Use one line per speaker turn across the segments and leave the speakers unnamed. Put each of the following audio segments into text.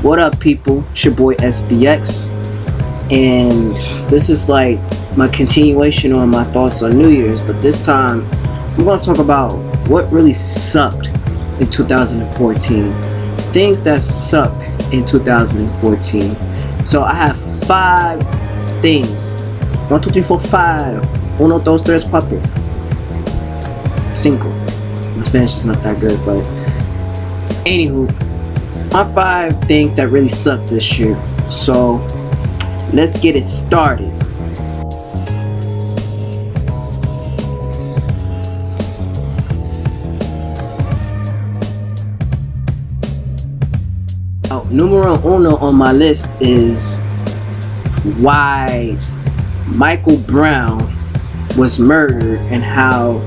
What up, people? It's your boy SBX, and this is like my continuation on my thoughts on New Year's, but this time I'm going to talk about what really sucked in 2014. Things that sucked in 2014. So I have 5 things. 1, 2, 3, 4, 5. 1, 2, 3, 4. 5. My Spanish is not that good, but anywho, my 5 things that really sucked this year. So let's get it started. Numero uno on my list is why Michael Brown was murdered and how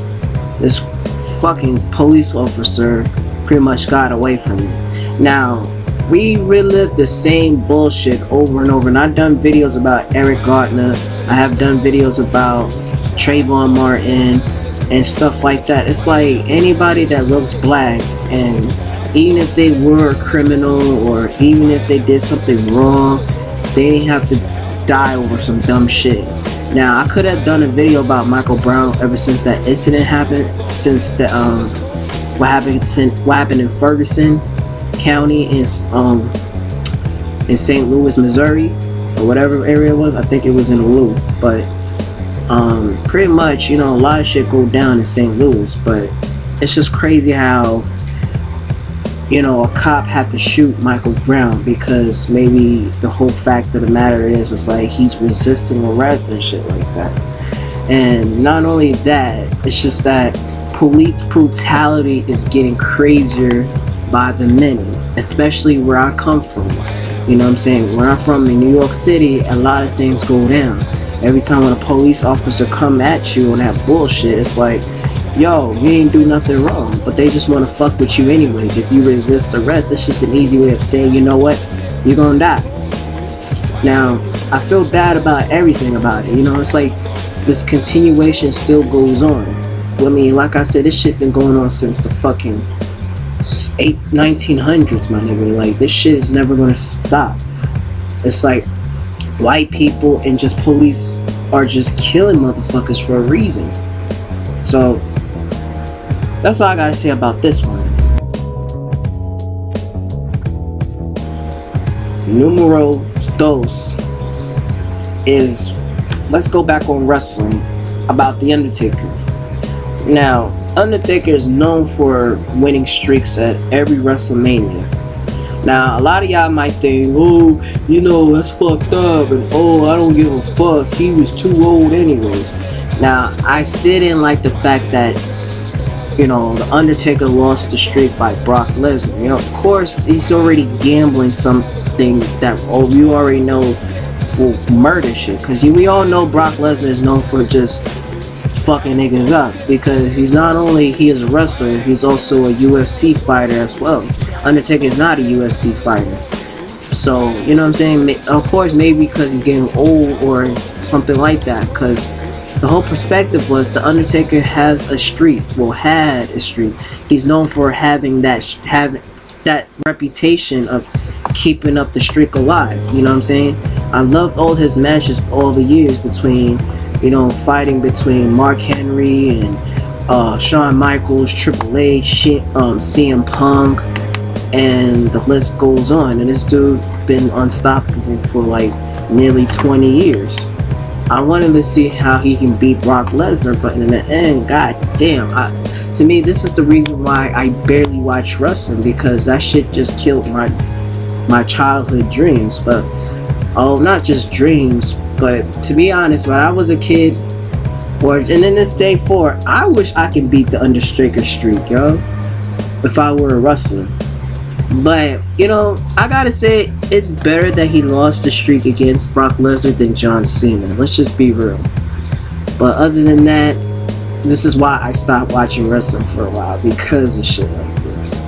this fucking police officer pretty much got away from him. Now, we relive the same bullshit over and over, and I've done videos about Eric Garner, I have done videos about Trayvon Martin and stuff like that. It's like anybody that looks black, and even if they were a criminal or even if they did something wrong, they didn't have to die over some dumb shit. Now, I could have done a video about Michael Brown ever since that incident happened, since the what happened in Ferguson County in St. Louis, Missouri, or whatever area it was. I think it was in Louis, but pretty much, you know, a lot of shit go down in St. Louis, but it's just crazy how, you know, a cop had to shoot Michael Brown because maybe the whole fact of the matter is it's like he's resisting arrest and shit like that. And not only that, it's just that police brutality is getting crazier by the minute, especially where I come from. You know what I'm saying? Where I'm from in New York City, a lot of things go down. Every time when a police officer come at you on that bullshit, it's like, yo, you didn't do nothing wrong, but they just want to fuck with you anyways. If you resist arrest, it's just an easy way of saying, you know what, you're gonna die. Now, I feel bad about everything about it. You know, it's like this continuation still goes on. I mean, like I said, this shit been going on since the fucking 1900s, my nigga. Like, this shit is never gonna stop. It's like white people and just police are just killing motherfuckers for a reason. So that's all I gotta say about this one. Numero dos is, let's go back on wrestling, about The Undertaker. Now, Undertaker is known for winning streaks at every WrestleMania. Now, a lot of y'all might think, oh, you know, that's fucked up, and oh, I don't give a fuck, he was too old anyways. Now, I still didn't like the fact that, you know, The Undertaker lost the streak by Brock Lesnar. You know, of course, he's already gambling something that, oh, you already know will murder shit. Because we all know Brock Lesnar is known for just fucking niggas up. Because he's not only, he is a wrestler, he's also a UFC fighter as well. Undertaker is not a UFC fighter. So, you know what I'm saying? Of course, maybe because he's getting old or something like that. Because the whole perspective was The Undertaker has a streak, well, had a streak. He's known for having that reputation of keeping up the streak alive. You know what I'm saying? I loved all his matches all the years between, you know, fighting between Mark Henry and Shawn Michaels, Triple H, CM Punk, and the list goes on. And this dude been unstoppable for like nearly 20 years. I wanted to see how he can beat Brock Lesnar, but in the end, god damn, to me, this is the reason why I barely watch wrestling, because that shit just killed my childhood dreams. But oh, not just dreams, but to be honest, when I was a kid, and in this day 4, I wish I could beat the Undertaker streak, yo, if I were a wrestler. But, you know, I gotta say, it's better that he lost the streak against Brock Lesnar than John Cena. Let's just be real. But other than that, this is why I stopped watching wrestling for a while, because of shit like this.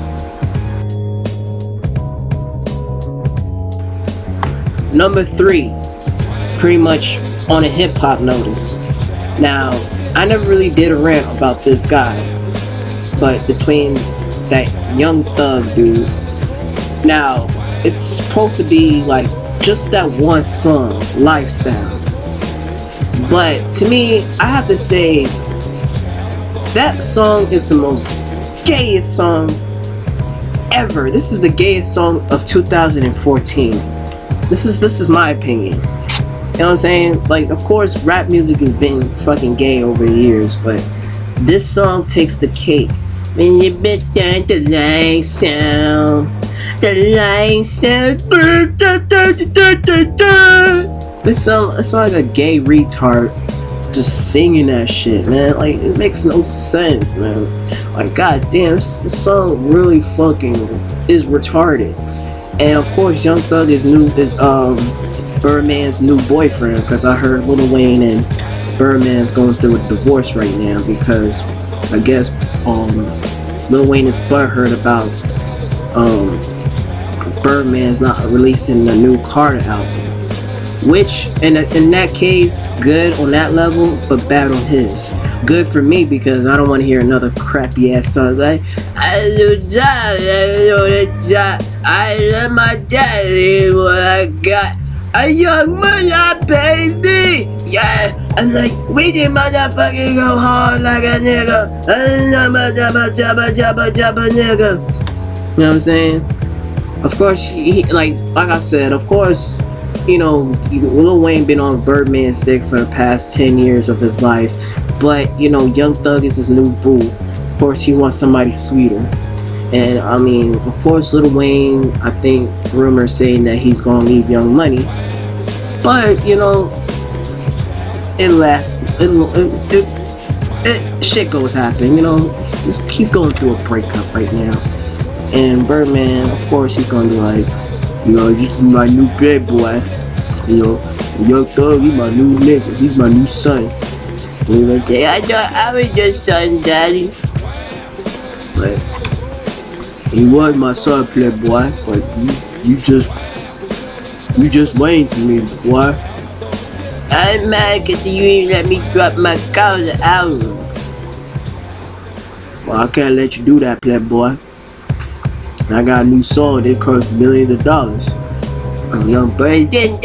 Number 3, pretty much on a hip-hop notice. Now, I never really did a rant about this guy, but between that Young Thug dude. Now, it's supposed to be like just that one song, Lifestyle. But to me, I have to say, that song is the most gayest song ever. This is the gayest song of 2014. This is my opinion. You know what I'm saying? Like, of course, rap music has been fucking gay over the years, but this song takes the cake. When you bet down the lights down, the lights down. This sounds like a gay retard just singing that shit, man. Like, it makes no sense, man. Like, goddamn, this song really fucking is retarded. And of course, Young Thug is Birdman's new boyfriend, because I heard Lil Wayne and Birdman's going through a divorce right now because I guess Lil Wayne is butthurt about Birdman's not releasing the new Carter album. Which, in that case, good on that level, but bad on his. Good for me because I don't want to hear another crappy ass song like I love my daddy, what I got a young money, baby. Yeah, I'm like, we did motherfucking go hard like a nigga. Nigga. You know what I'm saying? Of course, like I said, of course, you know, Lil Wayne been on Birdman's dick for the past 10 years of his life, but you know, Young Thug is his new boo. Of course, he wants somebody sweeter. And I mean, of course, Lil Wayne, I think rumors saying that he's gonna leave Young Money, but you know, shit goes happen. You know, he's going through a breakup right now, and Birdman, of course, he's gonna be like, you know, this is my new bad boy. You know, Young Thug, he's my new nigga. He's my new son. You know, say, I thought I was your son, daddy. But he was my son, playboy. But you just Wayne to me, boy. I'm mad because you ain't let me drop my Carter album. Well, I can't let you do that, playboy. I got a new song that costs millions of dollars. I'm young boy. But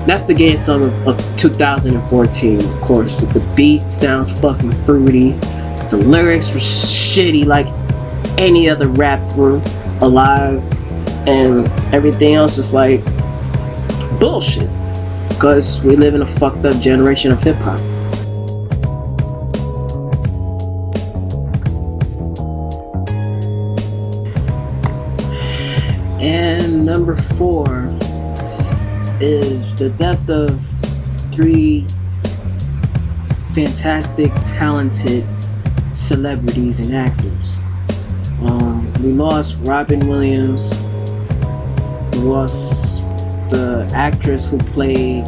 that's the gayest song of 2014, of course. The beat sounds fucking fruity. The lyrics were shitty like any other rapper alive. And everything else is like bullshit. Because we live in a fucked up generation of hip hop. And number 4 is the death of 3 fantastic, talented celebrities and actors. We lost Robin Williams. We lost the actress who played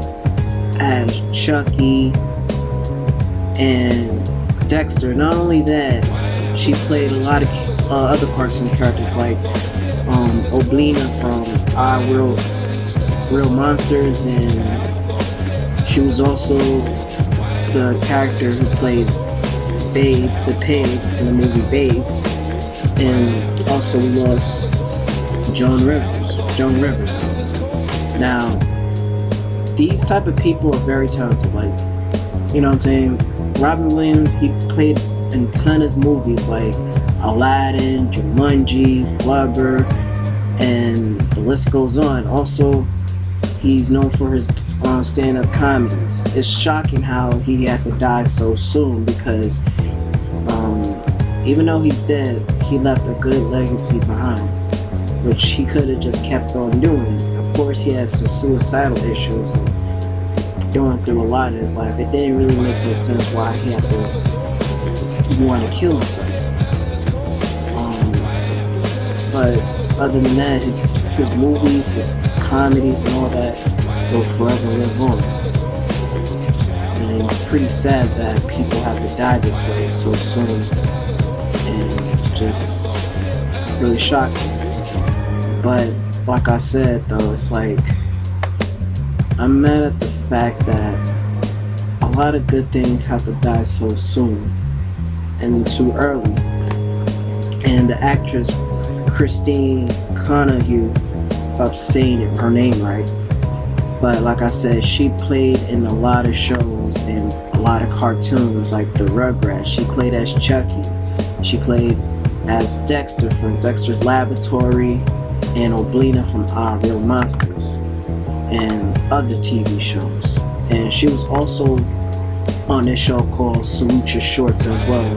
as Chucky and Dexter. Not only that, she played a lot of other cartoon characters like Oblina from Real Monsters, and she was also the character who plays Babe the pig in the movie Babe. And also we lost Joan Rivers. Now, these type of people are very talented. Like, you know what I'm saying? Robin Williams, he played in a ton of movies like Aladdin, Jumanji, Flubber, and the list goes on. Also, he's known for his stand-up comedies. It's shocking how he had to die so soon because even though he's dead, he left a good legacy behind, which he could have just kept on doing. Of course, he has some suicidal issues and going through a lot in his life. It didn't really make no sense why he had to want to kill himself. But other than that, his movies, his comedies and all that will forever live on. And it's pretty sad that people have to die this way so soon, and just really shocking. But like I said though, it's like, I'm mad at the fact that a lot of good things have to die so soon and too early. And the actress Christine Conahue, if I'm saying her name right, but like I said, she played in a lot of shows and a lot of cartoons like the Rugrats. She played as Chucky. She played as Dexter from Dexter's Laboratory and Oblina from Real Monsters and other TV shows. And she was also on this show called Salute Your Shorts as well,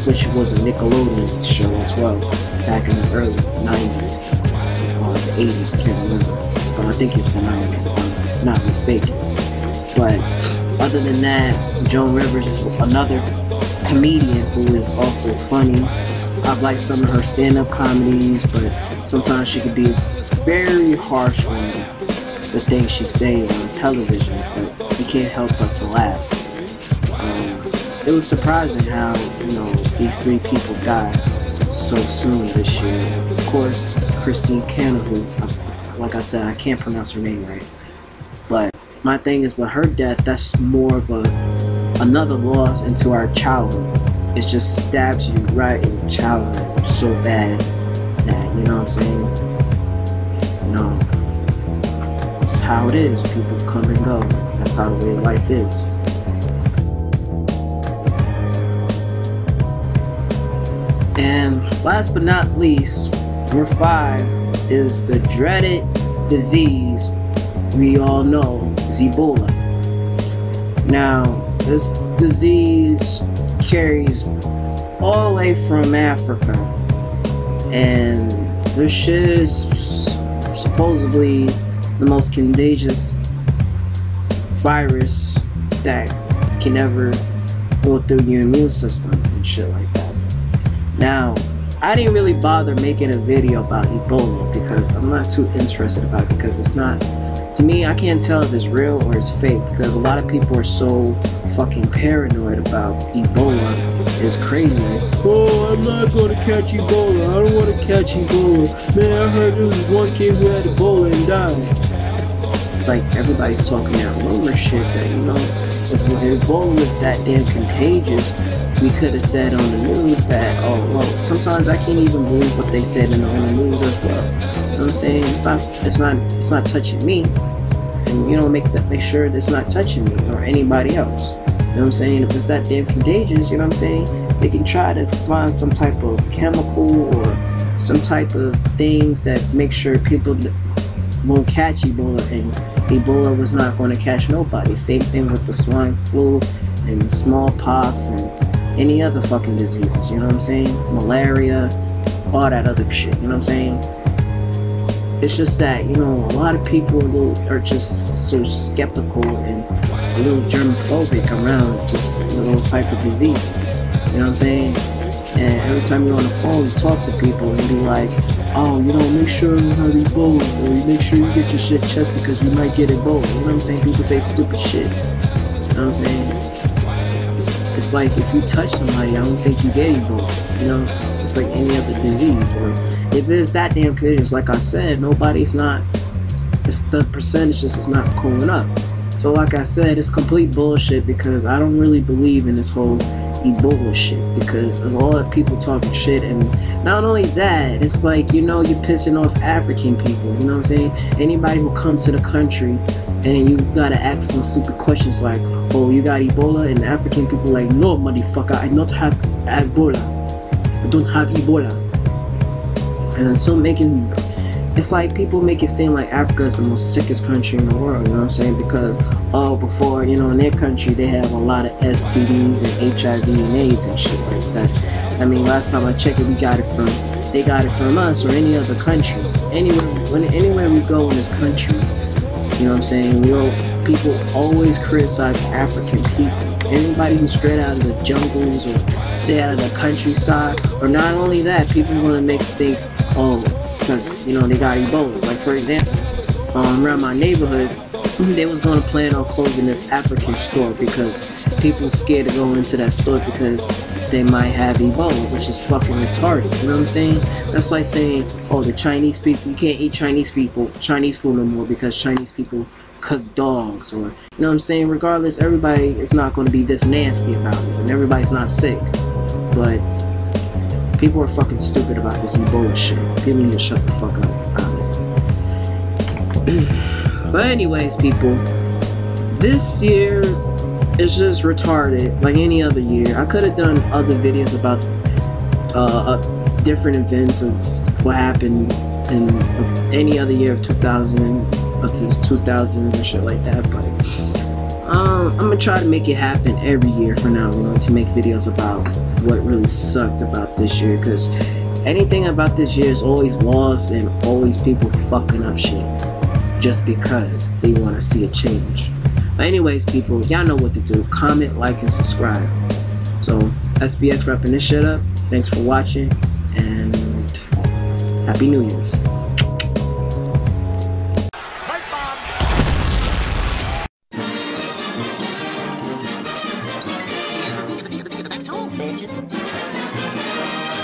which was a Nickelodeon show as well back in the early 90s or the 80s, I can't remember, but I think it's the 90s if I'm not mistaken. But other than that, Joan Rivers is another comedian who is also funny. I've liked some of her stand-up comedies, but sometimes she could be very harsh on the things she say on television, but you can't help but to laugh. It was surprising how, you know, these three people died so soon this year. Of course, Christine Conahue, like I said, I can't pronounce her name right. But my thing is, with her death, that's more of another loss into our childhood. It just stabs you right in your childhood so bad that, you know what I'm saying? You know, it's how it is. People come and go. That's how the way life is. And last but not least, number 5 is the dreaded disease we all know, Ebola. Now, this disease carries all the way from Africa, and this shit is supposedly the most contagious virus that can ever go through your immune system and shit like that. Now, I didn't really bother making a video about Ebola because I'm not too interested about it, because it's not, to me, I can't tell if it's real or it's fake, because a lot of people are so fucking paranoid about Ebola. It's crazy. Like, oh, I'm not going to catch Ebola. I don't want to catch Ebola. Man, I heard there was one kid who had Ebola and died. It's like everybody's talking that rumor shit that, you know, if Ebola was that damn contagious, we could have said on the news that, oh, well, sometimes I can't even believe what they said on the news as well. You know what I'm saying? It's not touching me. And, you know, make sure that it's not touching me or anybody else. You know what I'm saying? If it's that damn contagious, you know what I'm saying? They can try to find some type of chemical or some type of things that make sure people won't catch Ebola, and Ebola was not going to catch nobody. Same thing with the swine flu and smallpox and any other fucking diseases, you know what I'm saying? Malaria, all that other shit, you know what I'm saying? It's just that, you know, a lot of people are just so skeptical and a little germophobic around just, you know, those type of diseases, you know what I'm saying? And every time you're on the phone, you talk to people and be like, oh, you know, make sure you have Ebola, or you make sure you get your shit tested because you might get Ebola, you know what I'm saying? People say stupid shit, you know what I'm saying? It's like if you touch somebody, I don't think you get Ebola, you know? It's like any other disease. Or if it's that damn contagious, like I said, it's the percentages is not going up. So like I said, it's complete bullshit, because I don't really believe in this whole Ebola shit, because there's a lot of people talking shit, and not only that, it's like, you know, you're pissing off African people, you know what I'm saying? Anybody who comes to the country and you gotta ask some stupid questions like, oh, you got Ebola? And African people like, no, motherfucker, I don't have Ebola. I don't have Ebola. And so it's like people make it seem like Africa is the most sickest country in the world, you know what I'm saying? Because, oh, before, you know, in their country, they have a lot of STDs and HIV and AIDS and shit like that. I mean, last time I checked it, they got it from us or any other country. Anywhere we go in this country, you know what I'm saying? People always criticize African people. Anybody who's straight out of the jungles or straight out of the countryside, or not only that, people want to make us think, oh, because, you know, they got Ebola. Like, for example, around my neighborhood, they was going to plan on closing this African store because people scared to go into that store because they might have Ebola, which is fucking retarded. You know what I'm saying? That's like saying, oh, the Chinese people, you can't eat Chinese food no more because Chinese people cook dogs, or you know what I'm saying. Regardless, everybody is not going to be this nasty about it, and everybody's not sick. But people are fucking stupid about this Ebola shit. People need to shut the fuck up about it. But anyways, people, this year is just retarded like any other year. I could have done other videos about different events of what happened in any other year of 2000, of this 2000s and shit like that, but I'm gonna try to make it happen every year from now on, to make videos about what really sucked about this year, because anything about this year is always lost and always people fucking up shit just because they want to see a change. But anyways, people, y'all know what to do. Comment, like, and subscribe. So SBX wrapping this shit up. Thanks for watching, and Happy New Year's.
That's all, bitches.